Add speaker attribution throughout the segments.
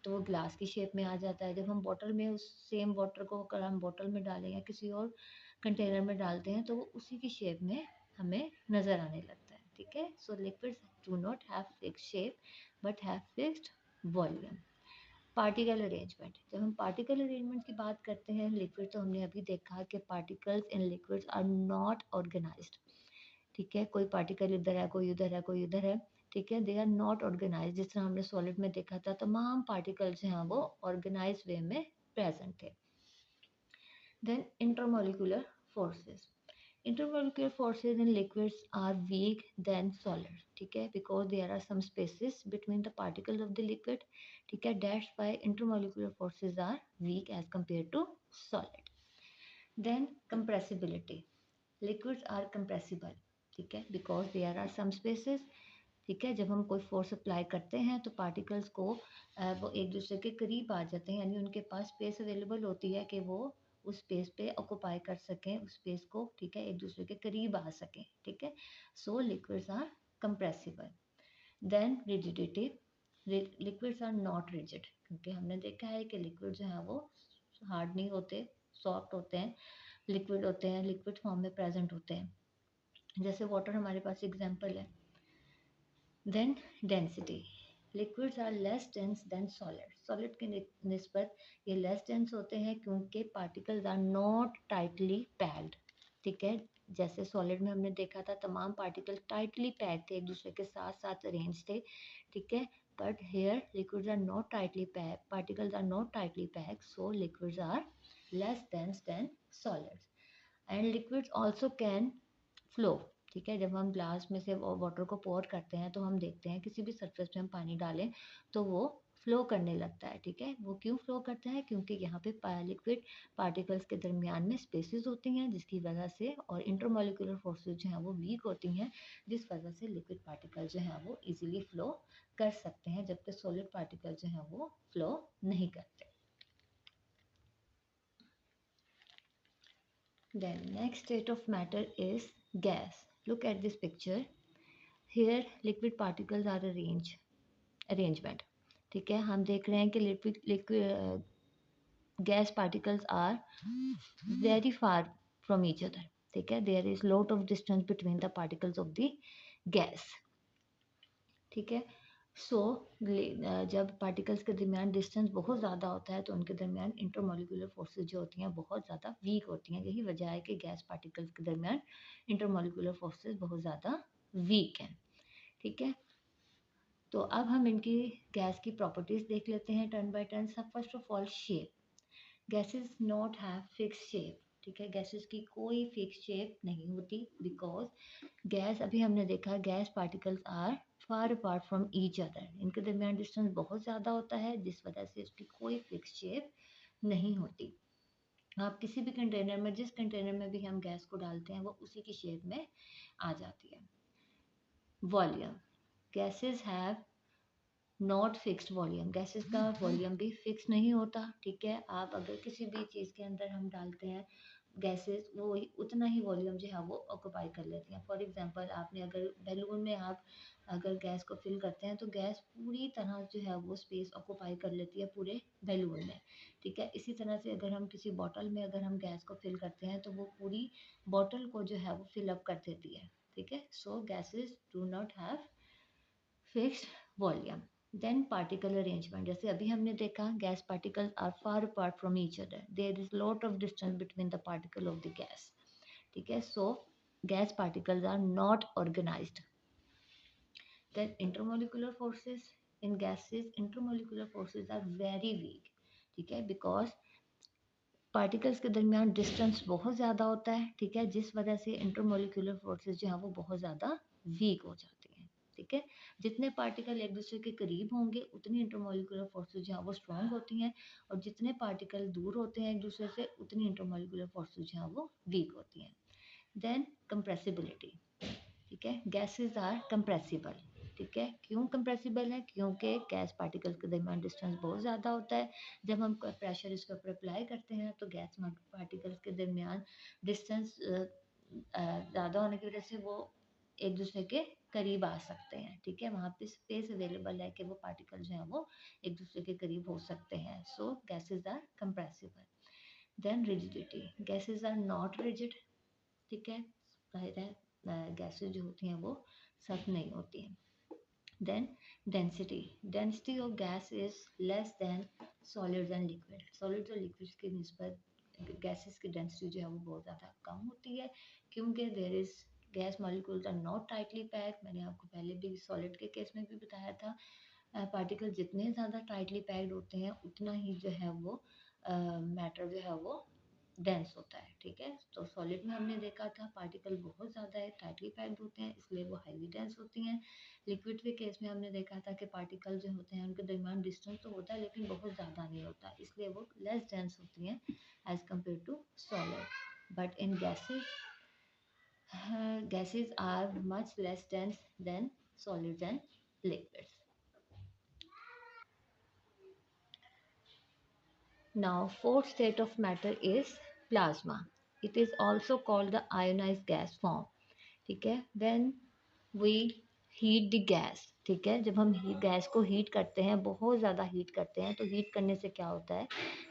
Speaker 1: तो वो ग्लास की शेप में आ जाता है। जब हम बॉटल में उस सेम वाटर को अगर हम बॉटल में डालें या किसी और कंटेनर में डालते हैं तो वो उसी की शेप में हमें नज़र आने लगता है, ठीक है। So liquids do not have fixed shape but have fixed volume. Particle arrangement, जब हम पार्टिकल अरेंजमेंट की बात करते हैं लिक्विड, तो हमने अभी देखा कि particles in liquids are not organized, ठीक है। कोई पार्टिकल इधर है, कोई उधर है, कोई उधर है, ठीक है। They are not organize. जिस तरह हमने सॉलिड में देखा था तमाम पार्टिकल्स हैं वो ऑर्गेनाइज वे में प्रेजेंट थे। Then intermolecular forces, intermolecular forces in liquids are weak than solid, ठीक है, because there are some spaces between the particles of the liquid, ठीक है, that's why intermolecular forces are weak as compared to solid. Then compressibility, liquids are compressible, ठीक है, because there are some spaces, ठीक है। जब हम कोई force apply करते हैं तो पार्टिकल्स को वो एक दूसरे के करीब आ जाते हैं, यानी उनके पास स्पेस अवेलेबल होती है कि वो उस स्पेस पे ऑक्यूपाई कर सकें उस स्पेस को, ठीक है, एक दूसरे के करीब आ सकें, ठीक है। So liquids are compressible. Then rigidity, liquids are not rigid, क्योंकि हमने देखा है कि लिक्विड जो है वो हार्ड नहीं होते, सॉफ्ट होते हैं, लिक्विड होते हैं, लिक्विड फॉर्म में प्रेजेंट होते हैं। जैसे वाटर हमारे पास एग्जाम्पल है। Then density, liquids are less dense than solid, solid के निस्बत ये लेस डेंस होते हैं क्योंकि particles are not tightly packed, ठीक है। जैसे सॉलिड में हमने देखा था तमाम पार्टिकल टाइटली पैक थे, एक दूसरे के साथ साथ अरेंज थे, ठीक है। But here liquids are not tightly pack, particles are not tightly pack, so liquids are less dense than solids. And liquids also can flow, ठीक है। जब हम ग्लास में से वाटर को पोर करते हैं तो हम देखते हैं किसी भी सरफेस पे हम पानी डालें तो वो फ्लो करने लगता है, ठीक है। वो क्यों फ्लो करता है? क्योंकि यहाँ पे लिक्विड पार्टिकल्स के दरमियान में स्पेसेस होती हैं जिसकी वजह से, और इंटरमोलिकुलर फोर्सेस जो हैं वो वीक होती हैं जिस वजह से लिक्विड पार्टिकल जो हैं वो इजीली फ्लो कर सकते हैं, जबकि सॉलिड पार्टिकल जो हैं वो फ्लो नहीं करते। Then next state of matter is gas. Look at this picture. Here liquid particles are arrangement, ठीक है। हम देख रहे हैं कि liquid gas particles are very far from each other, ठीक है। There is lot of distance between the particles of the gas, ठीक है। सो जब पार्टिकल्स के दरमियान डिस्टेंस बहुत ज़्यादा होता है तो उनके दरमियान इंटरमोलिकुलर फोर्सेस जो होती हैं बहुत ज़्यादा वीक होती हैं। यही वजह है कि गैस पार्टिकल्स के दरमियान इंटरमोलिकुलर फोर्सेस बहुत ज़्यादा वीक हैं, ठीक है। तो अब हम इनकी गैस की प्रॉपर्टीज देख लेते हैं टर्न बाय टर्न। सब first of all shape, gases not have fix shape, ठीक है। गैसेस की कोई फिक्स शेप नहीं होती बिकॉज गैस, अभी हमने देखा gas particles are far apart from each other, इनके दरमियान डिस्टेंस बहुत ज़्यादा होता है जिस वजह से इसकी कोई फिक्स शेप नहीं होती। आप किसी भी कंटेनर में, जिस कंटेनर में भी हम गैस को डालते हैं वो उसी की शेप में आ जाती है। Volume, gases have not fixed volume, gases का वॉल्यूम भी फिक्स नहीं होता, ठीक है। आप अगर किसी भी चीज़ के अंदर हम डालते हैं गैसेस, वो उतना ही वॉल्यूम जो है वो ऑक्यूपाई कर लेती हैं। फॉर एग्जांपल आपने अगर बैलून में आप अगर गैस को फिल करते हैं तो गैस पूरी तरह जो है वो स्पेस ऑक्यूपाई कर लेती है पूरे बैलून में, ठीक है। इसी तरह से अगर हम किसी बॉटल में अगर हम गैस को फिल करते हैं तो वो पूरी बॉटल को जो है वो फिल अप कर देती है, ठीक है। So gases do not have fixed volume. Then particle arrangement, जैसे अभी हमने देखा gas particles are far apart from each other, there is lot of distance between the particle of the gas, ठीक है। So gas particles are not organised. Then intermolecular forces in gases, intermolecular forces are very weak, ठीक है, because particles के दरमियान distance बहुत ज़्यादा होता है, ठीक है, जिस वजह से इंटरमोलिकुलर फोर्सेस जो हैं वो बहुत ज़्यादा वीक हो जाती हैं, ठीक है। जितने पार्टिकल एक दूसरे के करीब होंगे उतनी इंटरमोलिकुलर फोर्सेस जो हैं वो स्ट्रॉन्ग होती हैं, और जितने पार्टिकल दूर होते हैं एक दूसरे से उतनी इंटरमोलिकुलर फोर्सेस जो हैं वो वीक होती हैं। देन कंप्रेसिबिलिटी, ठीक है, गैसेस आर कंप्रेसिबल, ठीक है। क्यों कंप्रेसिबल है? क्योंकि गैस पार्टिकल्स के दरमियान डिस्टेंस बहुत ज़्यादा होता है। जब हम प्रेशर इसके ऊपर अप्लाई करते हैं तो गैस पार्टिकल्स के दरमियान डिस्टेंस ज़्यादा होने की वजह से वो एक दूसरे के करीब आ सकते हैं, ठीक है, वहाँ पे स्पेस अवेलेबल है कि वो पार्टिकल जो हैं वो एक दूसरे के करीब हो सकते हैं। So gases are compressible. Then rigidity, gases are not rigid, ठीक है, जाहिर है गैसेज जो होती हैं वो सख्त नहीं होती हैं। Then density, density of gas is less than solids and liquid, solids और लिक्विड्स की निस्बत गैसेस की डेंसिटी जो है वो बहुत ज़्यादा कम होती है, क्योंकि there is gas molecules are not tightly packed. मैंने आपको पहले भी सॉलिड के केस में भी बताया था, पार्टिकल जितने ज़्यादा टाइटली पैक्ड होते हैं उतना ही जो है वो मैटर जो है वो डेंस होता है, ठीक है। तो सॉलिड में हमने देखा था पार्टिकल बहुत ज़्यादा है टाइटली पैक्ड होते हैं, इसलिए वो हाईली डेंस होती हैं। लिक्विड के केस में हमने देखा था कि पार्टिकल जो होते हैं उनके दरमियान डिस्टेंस तो होता है लेकिन बहुत ज़्यादा नहीं होता, इसलिए वो लेस डेंस होती हैं as compare to solid. But in gases are much less dense than solids and liquids. Now, fourth state of matter is plasma. It is also called the ionized gas form. ठीक है, when we heat the gas, ठीक है, जब हम gas को heat करते हैं, बहुत ज़्यादा हीट करते हैं, तो हीट करने से क्या होता है,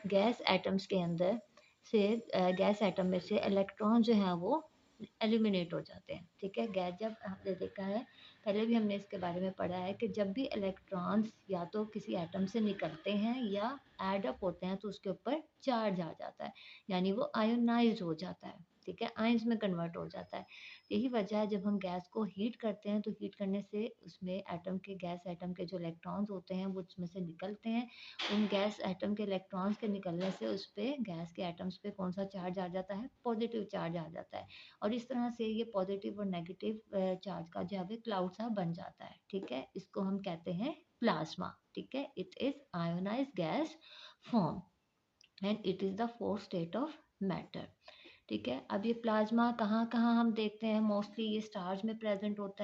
Speaker 1: गैस एटम्स के अंदर से गैस एटम में से इलेक्ट्रॉन जो हैं वो एलिमिनेट हो जाते हैं, ठीक है। गैस जब हमने देखा है, पहले भी हमने इसके बारे में पढ़ा है कि जब भी इलेक्ट्रॉन्स या तो किसी एटम से निकलते हैं या ऐड अप होते हैं तो उसके ऊपर चार्ज आ जाता है, यानी वो आयोनाइज हो जाता है, ठीक है, आयंस में कन्वर्ट हो जाता है। यही वजह है, जब हम गैस को हीट करते हैं तो हीट करने से उसमें एटम के गैस एटम के जो इलेक्ट्रॉन्स होते हैं वो उसमें से निकलते हैं। उन गैस एटम के इलेक्ट्रॉन्स के निकलने से उस पर गैस के एटम्स पे कौन सा चार्ज आ जाता है, पॉजिटिव चार्ज आ जाता है, और इस तरह से ये पॉजिटिव और नेगेटिव चार्ज का जो है क्लाउड सा बन जाता है, ठीक है। इसको हम कहते हैं प्लाज्मा, ठीक है। It is ionize gas form and it is the fourth state of matter, ठीक है। अब ये प्लाज्मा कहाँ कहाँ हम देखते हैं, मोस्टली ये स्टार्स में प्रेजेंट होता है।